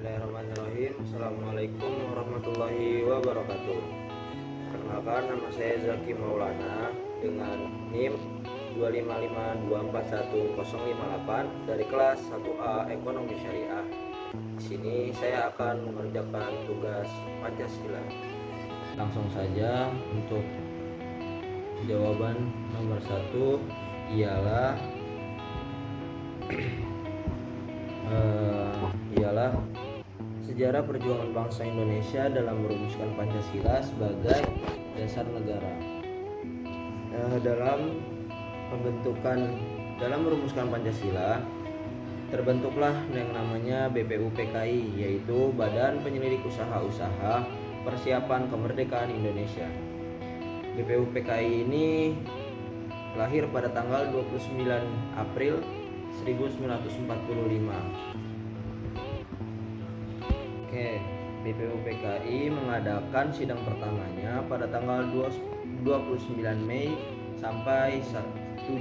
Bismillahirrahmanirrahim. Assalamualaikum warahmatullahi wabarakatuh. Perkenalkan, nama saya Zaki Maulana dengan NIM 255241058 dari kelas 1A Ekonomi Syariah. Di sini saya akan mengerjakan tugas Pancasila. Langsung saja untuk jawaban nomor 1 ialah sejarah perjuangan bangsa Indonesia dalam merumuskan Pancasila sebagai dasar negara. Dalam merumuskan Pancasila terbentuklah yang namanya BPUPKI, yaitu Badan Penyelidik Usaha-Usaha Persiapan Kemerdekaan Indonesia. BPUPKI ini lahir pada tanggal 29 April 1945. BPUPKI mengadakan sidang pertamanya pada tanggal 29 Mei sampai 1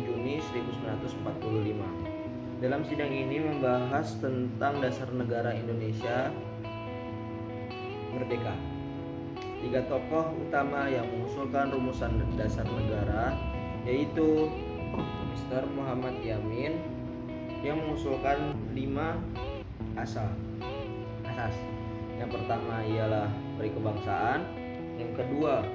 Juni 1945. Dalam sidang ini membahas tentang dasar negara Indonesia merdeka. 3 tokoh utama yang mengusulkan rumusan dasar negara yaitu Mr. Muhammad Yamin yang mengusulkan 5 asas. Yang pertama ialah peri kebangsaan, yang kedua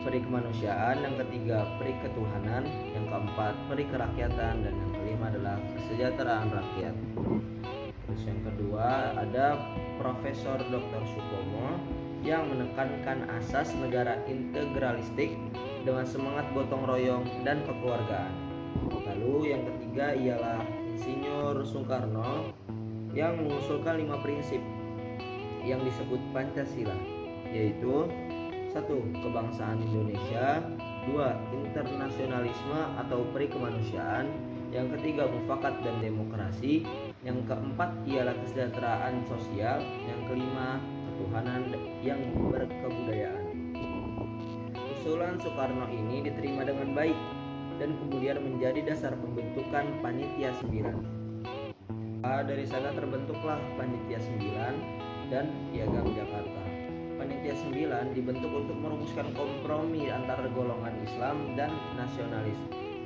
peri kemanusiaan, yang ketiga peri ketuhanan, yang keempat peri kerakyatan, dan yang kelima adalah kesejahteraan rakyat. Terus yang kedua ada Profesor Dr. Supomo yang menekankan asas negara integralistik dengan semangat gotong royong dan kekeluargaan. Lalu yang ketiga ialah Insinyur Soekarno yang mengusulkan 5 prinsip yang disebut Pancasila, yaitu 1. Kebangsaan Indonesia, 2. Internasionalisme atau peri kemanusiaan, yang ketiga mufakat dan demokrasi, yang keempat ialah kesejahteraan sosial, yang kelima ketuhanan yang berkebudayaan. Usulan Soekarno ini diterima dengan baik dan kemudian menjadi dasar pembentukan Panitia 9. Dari sana terbentuklah Panitia 9 dan Piagam Jakarta. Panitia 9 dibentuk untuk merumuskan kompromi antara golongan Islam dan nasionalis.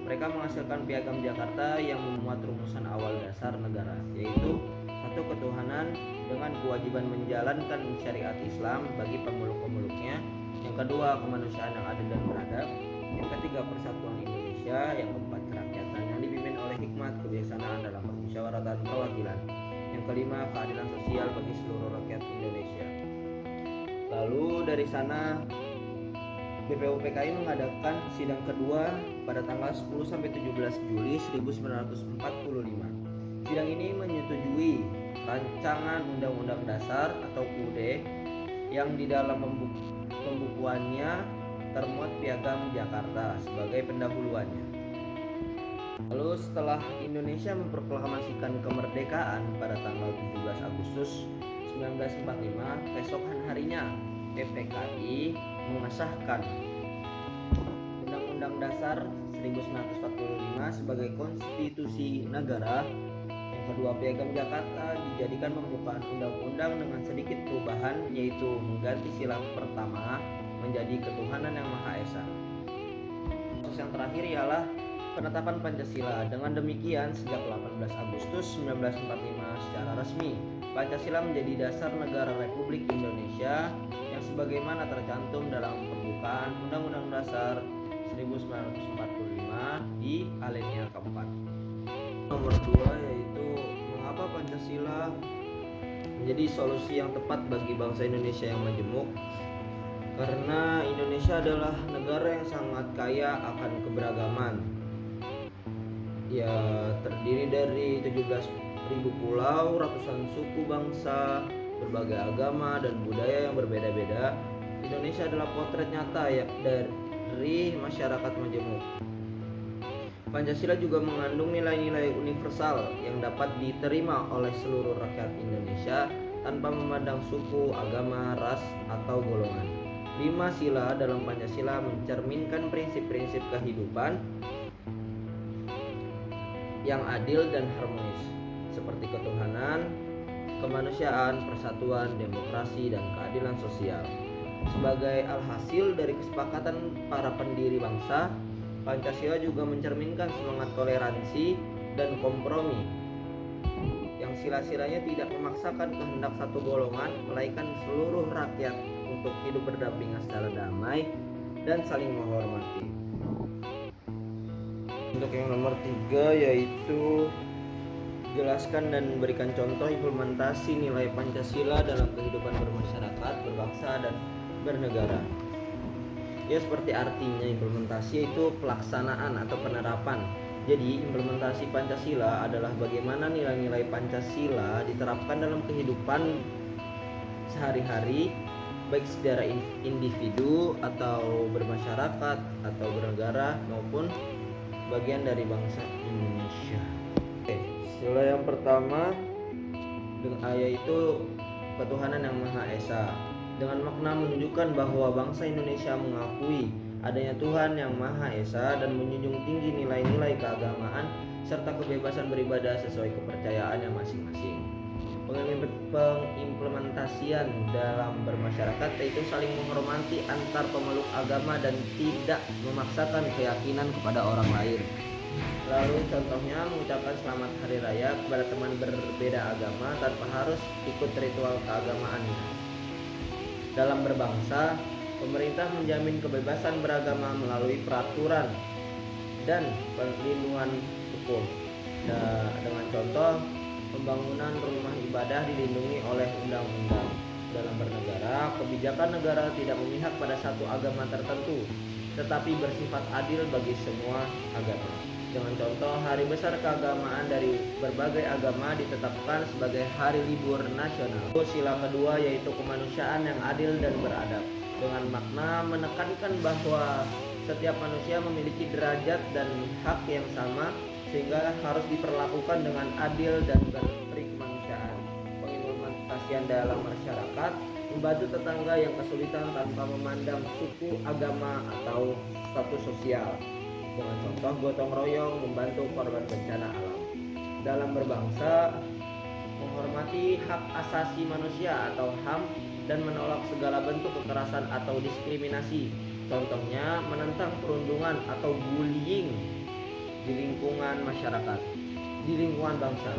Mereka menghasilkan Piagam Jakarta yang memuat rumusan awal dasar negara, yaitu 1. Ketuhanan dengan kewajiban menjalankan syariat Islam bagi pemeluk-pemeluknya. Yang kedua, kemanusiaan yang adil dan beradab. Yang ketiga, persatuan Indonesia. Yang keempat, kerakyatan yang dipimpin oleh hikmat kebijaksanaan dalam permusyawaratan perwakilan. Yang kelima, keadilan sosial bagi seluruh rakyat Indonesia. Lalu dari sana BPUPKI mengadakan sidang kedua pada tanggal 10-17 Juli 1945. Sidang ini menyetujui rancangan Undang-Undang Dasar atau UUD yang di dalam pembukuannya termuat Piagam Jakarta sebagai pendahuluannya. Lalu setelah Indonesia memproklamasikan kemerdekaan pada tanggal 17 Agustus 1945, keesokan harinya PPKI mengesahkan Undang-Undang Dasar 1945 sebagai konstitusi negara. Yang kedua, Piagam Jakarta dijadikan pembukaan undang-undang dengan sedikit perubahan, yaitu mengganti sila pertama menjadi ketuhanan yang Maha Esa. Proses yang terakhir ialah penetapan Pancasila. Dengan demikian, sejak 18 Agustus 1945 secara resmi, Pancasila menjadi dasar negara Republik Indonesia yang sebagaimana tercantum dalam pembukaan Undang-Undang Dasar 1945 di alinea keempat. Nomor 2 yaitu mengapa Pancasila menjadi solusi yang tepat bagi bangsa Indonesia yang majemuk. Karena Indonesia adalah negara yang sangat kaya akan keberagaman. Terdiri dari 17.000 pulau, ratusan suku bangsa, berbagai agama dan budaya yang berbeda-beda. Indonesia adalah potret nyata dari masyarakat majemuk. Pancasila juga mengandung nilai-nilai universal yang dapat diterima oleh seluruh rakyat Indonesia tanpa memandang suku, agama, ras, atau golongan. 5 sila dalam Pancasila mencerminkan prinsip-prinsip kehidupan yang adil dan harmonis, seperti ketuhanan, kemanusiaan, persatuan, demokrasi, dan keadilan sosial. Sebagai alhasil dari kesepakatan para pendiri bangsa, Pancasila juga mencerminkan semangat toleransi dan kompromi yang sila-silanya tidak memaksakan kehendak satu golongan, melainkan seluruh rakyat untuk hidup berdampingan secara damai dan saling menghormati. Untuk yang nomor 3 yaitu jelaskan dan berikan contoh implementasi nilai Pancasila dalam kehidupan bermasyarakat, berbangsa, dan bernegara. Ya, seperti artinya implementasi itu pelaksanaan atau penerapan. Jadi implementasi Pancasila adalah bagaimana nilai-nilai Pancasila diterapkan dalam kehidupan sehari-hari, baik secara individu atau bermasyarakat atau bernegara maupun bagian dari bangsa Indonesia. Oke, sila yang pertama yaitu ketuhanan yang Maha Esa, dengan makna menunjukkan bahwa bangsa Indonesia mengakui adanya Tuhan yang Maha Esa dan menjunjung tinggi nilai-nilai keagamaan serta kebebasan beribadah sesuai kepercayaannya masing-masing. Pengimplementasian dalam bermasyarakat yaitu saling menghormati antar pemeluk agama dan tidak memaksakan keyakinan kepada orang lain. Lalu contohnya mengucapkan selamat hari raya kepada teman berbeda agama tanpa harus ikut ritual keagamaannya. Dalam berbangsa, pemerintah menjamin kebebasan beragama melalui peraturan dan perlindungan hukum. Dengan contoh, pembangunan rumah ibadah dilindungi oleh undang-undang. Dalam bernegara, kebijakan negara tidak memihak pada satu agama tertentu, tetapi bersifat adil bagi semua agama. Dengan contoh, hari besar keagamaan dari berbagai agama ditetapkan sebagai hari libur nasional. Sila kedua yaitu kemanusiaan yang adil dan beradab, dengan makna menekankan bahwa setiap manusia memiliki derajat dan hak yang sama sehingga harus diperlakukan dengan adil dan berperi kemanusiaan. Pengimplementasian dalam masyarakat membantu tetangga yang kesulitan tanpa memandang suku, agama, atau status sosial. Dengan contoh gotong royong membantu korban bencana alam. Dalam berbangsa, menghormati hak asasi manusia atau HAM dan menolak segala bentuk kekerasan atau diskriminasi. Contohnya menentang perundungan atau bullying di lingkungan masyarakat, di lingkungan bangsa.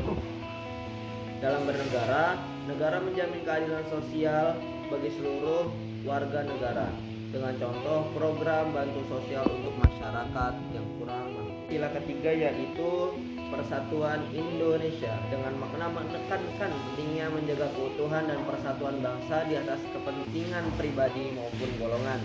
Dalam bernegara, negara menjamin keadilan sosial bagi seluruh warga negara. Dengan contoh program bantu sosial untuk masyarakat yang kurang mampu. Sila ketiga yaitu persatuan Indonesia, dengan makna menekankan pentingnya menjaga keutuhan dan persatuan bangsa di atas kepentingan pribadi maupun golongan.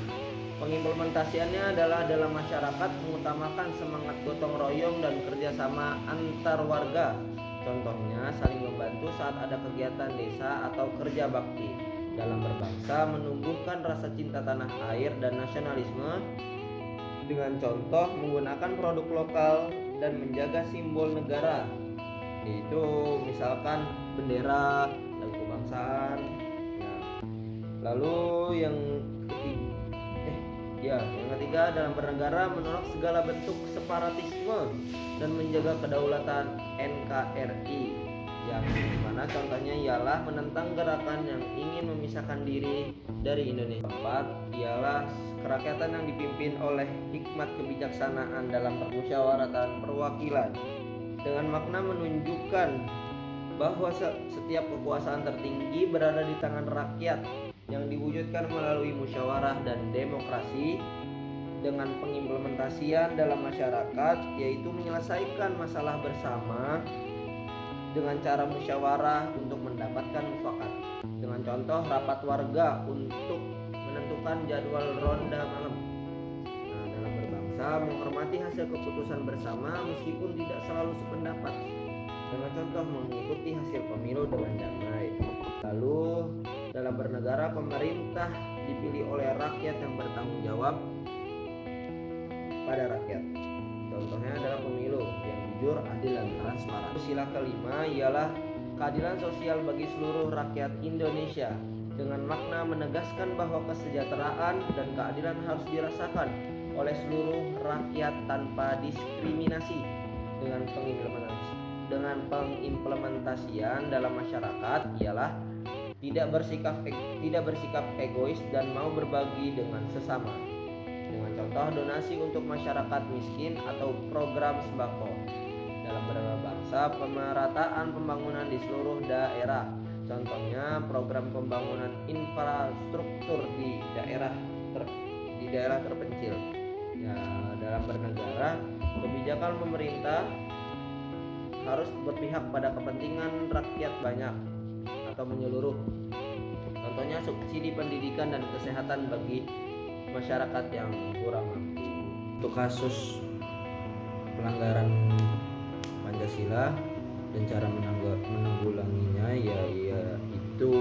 Pengimplementasiannya adalah dalam masyarakat mengutamakan semangat gotong royong dan kerjasama antar warga. Contohnya saling membantu saat ada kegiatan desa atau kerja bakti. Dalam berbangsa menumbuhkan rasa cinta tanah air dan nasionalisme dengan contoh menggunakan produk lokal dan menjaga simbol negara, yaitu misalkan bendera, lagu kebangsaan. Lalu yang ketiga dalam bernegara menolak segala bentuk separatisme dan menjaga kedaulatan NKRI, yang mana contohnya ialah menentang gerakan yang ingin memisahkan diri dari Indonesia. Keempat ialah kerakyatan yang dipimpin oleh hikmat kebijaksanaan dalam permusyawaratan perwakilan, dengan makna menunjukkan bahwa setiap kekuasaan tertinggi berada di tangan rakyat yang diwujudkan melalui musyawarah dan demokrasi. Dengan pengimplementasian dalam masyarakat yaitu menyelesaikan masalah bersama dengan cara musyawarah untuk mendapatkan mufakat. Dengan contoh rapat warga untuk menentukan jadwal ronda malam. Dalam berbangsa menghormati hasil keputusan bersama meskipun tidak selalu sependapat. Dengan contoh mengikuti hasil pemilu dengan damai. Lalu dalam bernegara pemerintah dipilih oleh rakyat yang bertanggung jawab pada rakyat. Contohnya adalah pemilu yang jujur, adil, dan transparan. Sila kelima ialah keadilan sosial bagi seluruh rakyat Indonesia, dengan makna menegaskan bahwa kesejahteraan dan keadilan harus dirasakan oleh seluruh rakyat tanpa diskriminasi. Dengan dengan pengimplementasian dalam masyarakat ialah tidak bersikap egois dan mau berbagi dengan sesama. Dengan contoh donasi untuk masyarakat miskin atau program sembako. Dalam berbangsa, pemerataan pembangunan di seluruh daerah. Contohnya program pembangunan infrastruktur di daerah terpencil. Ya, dalam bernegara, kebijakan pemerintah harus berpihak pada kepentingan rakyat banyak atau menyeluruh. Contohnya subsidi pendidikan dan kesehatan bagi masyarakat yang kurang mampu. Untuk kasus pelanggaran Pancasila dan cara menanggulanginya yaitu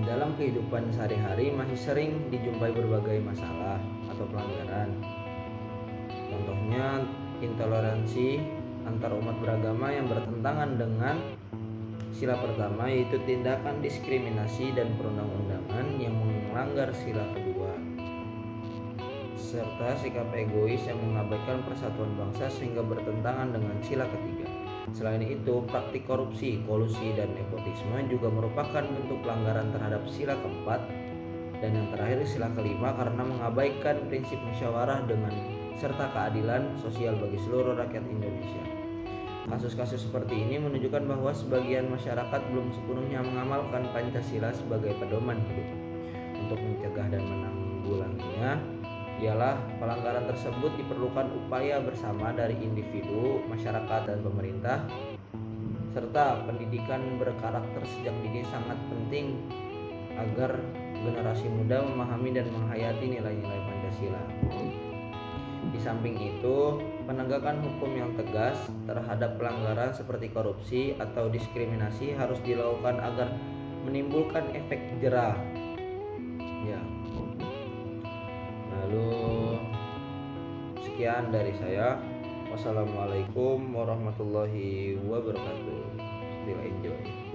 dalam kehidupan sehari-hari masih sering dijumpai berbagai masalah atau pelanggaran. Contohnya intoleransi antar umat beragama yang bertentangan dengan sila pertama, yaitu tindakan diskriminasi dan perundang-undangan yang melanggar sila kedua, serta sikap egois yang mengabaikan persatuan bangsa sehingga bertentangan dengan sila ketiga. Selain itu, praktik korupsi, kolusi, dan nepotisme juga merupakan bentuk pelanggaran terhadap sila keempat, dan yang terakhir sila kelima karena mengabaikan prinsip musyawarah dengan serta keadilan sosial bagi seluruh rakyat Indonesia. Kasus-kasus seperti ini menunjukkan bahwa sebagian masyarakat belum sepenuhnya mengamalkan Pancasila sebagai pedoman hidup. Untuk mencegah dan menanggulanginya ialah pelanggaran tersebut diperlukan upaya bersama dari individu, masyarakat, dan pemerintah, serta pendidikan berkarakter sejak dini sangat penting agar generasi muda memahami dan menghayati nilai-nilai Pancasila. Di samping itu, penegakan hukum yang tegas terhadap pelanggaran seperti korupsi atau diskriminasi harus dilakukan agar menimbulkan efek jerah. Ya. Lalu sekian dari saya. Wassalamualaikum warahmatullahi wabarakatuh. Still enjoy.